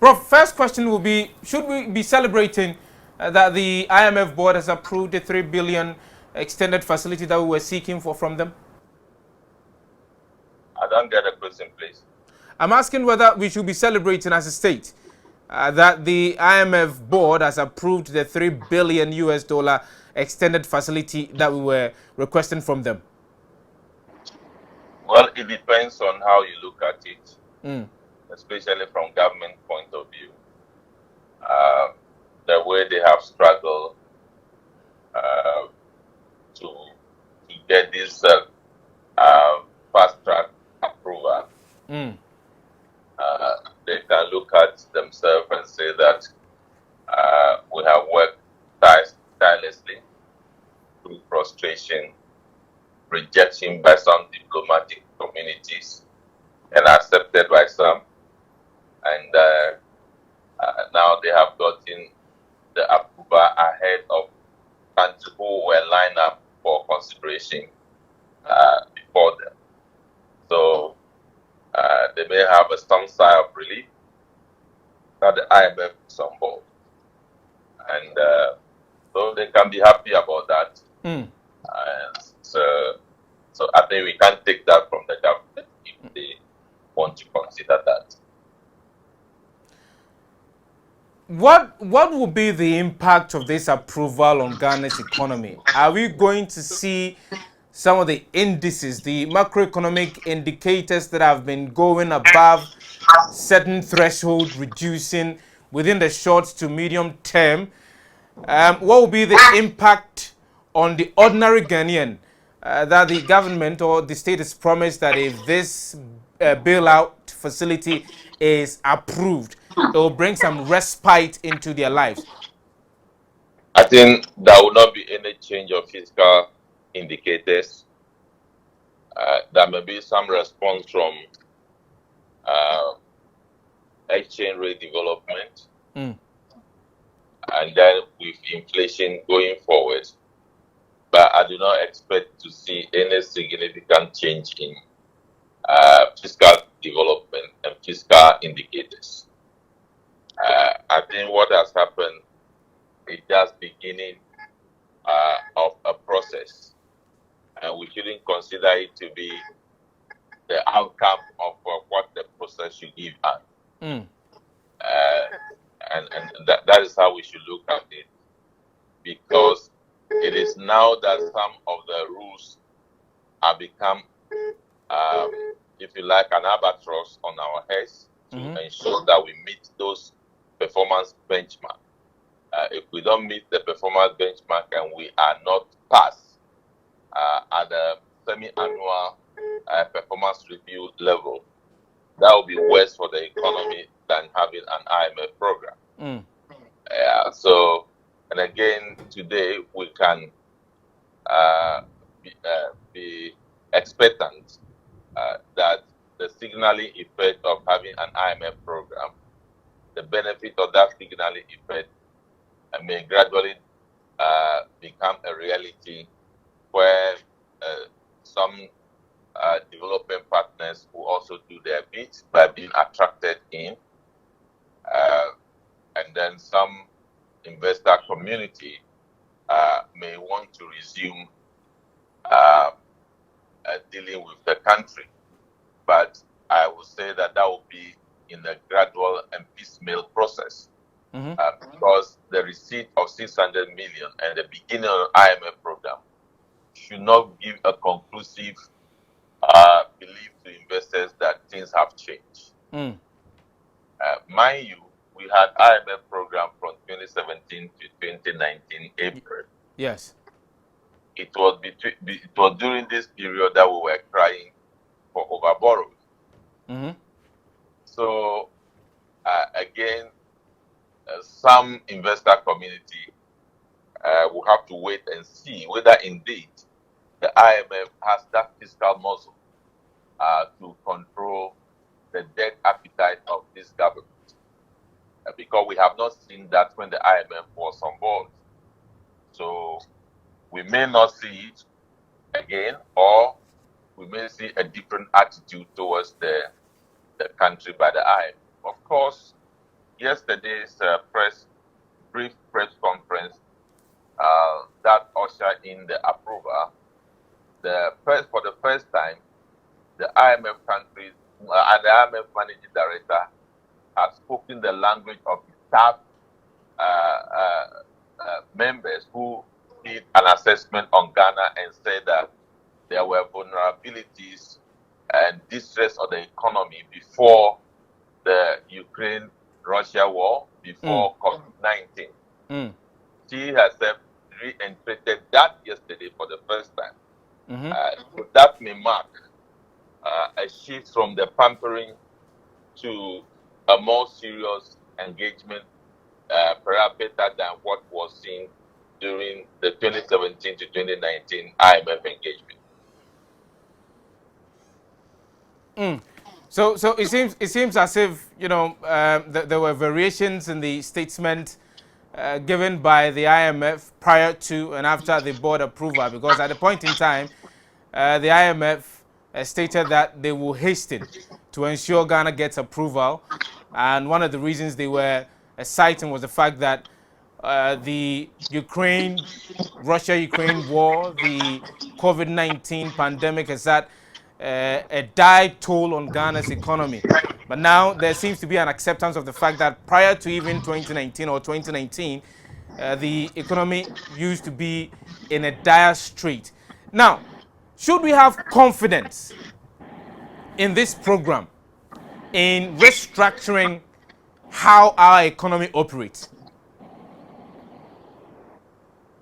Prof, first question will be, should we be celebrating that the IMF board has approved the 3 billion extended facility that we were seeking for from them? I don't get the question, please. I'm asking whether we should be celebrating as a state that the IMF board has approved the 3 billion US dollar extended facility that we were requesting from them. Well, it depends on how you look at it, Mm. especially from government point of view. The way they have struggled uh, to get this fast track approval, Mm. they can look at themselves and say that we have worked tirelessly through frustration, rejection by some diplomatic communities, and accepted by some. And now they have gotten the approval ahead of countries who were lined up for consideration before them. So they may have some sigh of relief that the IMF is on board. And so they can be happy about that. Mm. So I think we can't take that from the government if they want to consider that. What will be the impact of this approval on Ghana's economy? Are we going to see some of the indices, the macroeconomic indicators that have been going above certain threshold, reducing within the short to medium term? What will be the impact on the ordinary Ghanaian that the government or the state has promised that if this bailout facility is approved, it will bring some respite into their lives? I think there will not be any change of fiscal indicators. There may be some response from uh, exchange rate development, Mm. and then with inflation going forward. But I do not expect to see any significant change in fiscal development and fiscal indicators. I think what has happened is just beginning of a process, and we shouldn't consider it to be the outcome of what the process should give us. Mm. And that is how we should look at it, because it is now that some of the rules have become, if you like, an albatross on our heads to ensure that we meet those performance benchmark. If we don't meet the performance benchmark and we are not passed at the semi-annual performance review level, that will be worse for the economy than having an IMF program. Mm. So, and again, today we can be expectant that the signaling effect of having an IMF program, the benefit of that signaling effect may gradually become a reality where some development partners will also do their bit by being attracted in, and then some investor community may want to resume dealing with the country. But I would say that will be in a gradual and piecemeal process, because the receipt of 600 million and the beginning of the IMF program should not give a conclusive belief to investors that things have changed. Mm. Mind you, we had IMF program from 2017 to 2019 April. Yes. It was during this period that we were crying for overborrowing. So again, some investor community will have to wait and see whether indeed the IMF has that fiscal muscle to control the debt appetite of this government, because we have not seen that when the IMF was on board. So we may not see it again, or we may see a different attitude towards the country by the IMF. Of course, yesterday's brief press conference that ushered in the approval, for the first time, the IMF countries and the IMF managing director have spoken the language of the staff members who did an assessment on Ghana and said that there were vulnerabilities and distress of the economy before the Ukraine-Russia war, before COVID-19. She herself reiterated that yesterday for the first time. So that may mark a shift from the pampering to a more serious engagement, perhaps better than what was seen during the 2017 to 2019 IMF engagement. So it seems as if there were variations in the statement given by the IMF prior to and after the board approval, because at the point in time, the IMF stated that they will hasten to ensure Ghana gets approval, and one of the reasons they were citing was the fact that the Russia-Ukraine war, the COVID-19 pandemic has had a direct toll on Ghana's economy. But now there seems to be an acceptance of the fact that prior to even 2019, the economy used to be in a dire strait. Now, should we have confidence in this program in restructuring how our economy operates?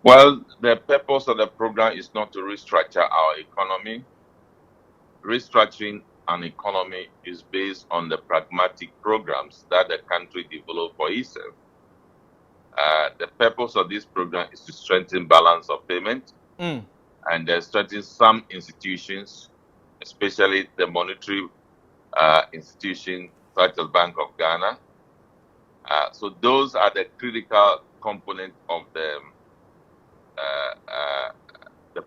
Well, the purpose of the program is not to restructure our economy. Restructuring an economy is based on the pragmatic programs that the country developed for itself. The purpose of this program is to strengthen balance of payment and strengthen some institutions, especially the monetary institution such as Bank of Ghana. So those are the critical components of the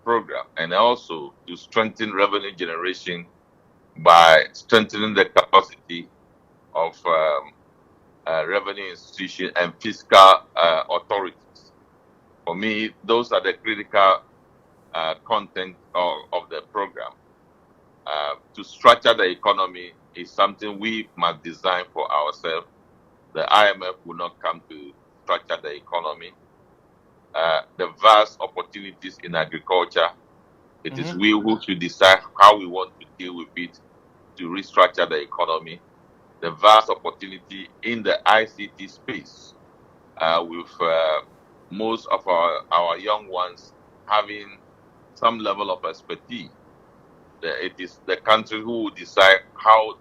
program, and also to strengthen revenue generation by strengthening the capacity of revenue institutions and fiscal authorities. For me, those are the critical content of the program. To structure the economy is something we must design for ourselves. The IMF will not come to structure the economy. The vast opportunities in agriculture, it is we who should decide how we want to deal with it to restructure the economy. The vast opportunity in the ICT space, with most of our young ones having some level of expertise. It is the country who will decide how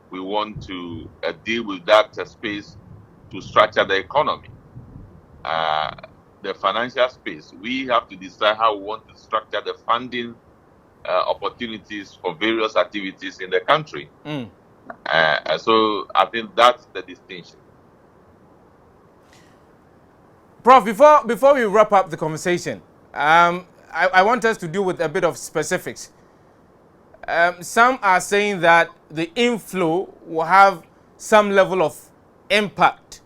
we want to deal with that space to structure the economy. The financial space, we have to decide how we want to structure the funding opportunities for various activities in the country. So I think that's the distinction. Prof, before we wrap up the conversation, I want us to deal with a bit of specifics. Some are saying that the inflow will have some level of impact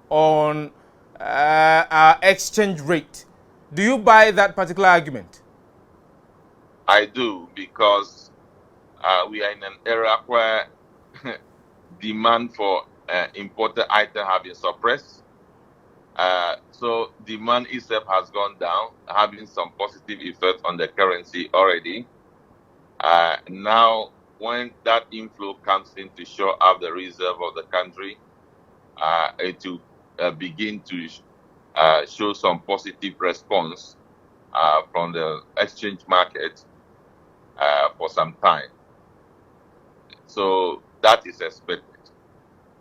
on our exchange rate. Do you buy that particular argument? I do, because we are in an era where demand for imported items have been suppressed. So demand itself has gone down, having some positive effect on the currency already. Now, when that inflow comes in to show up the reserve of the country, it will begin to show some positive response from the exchange market for some time. So that is expected.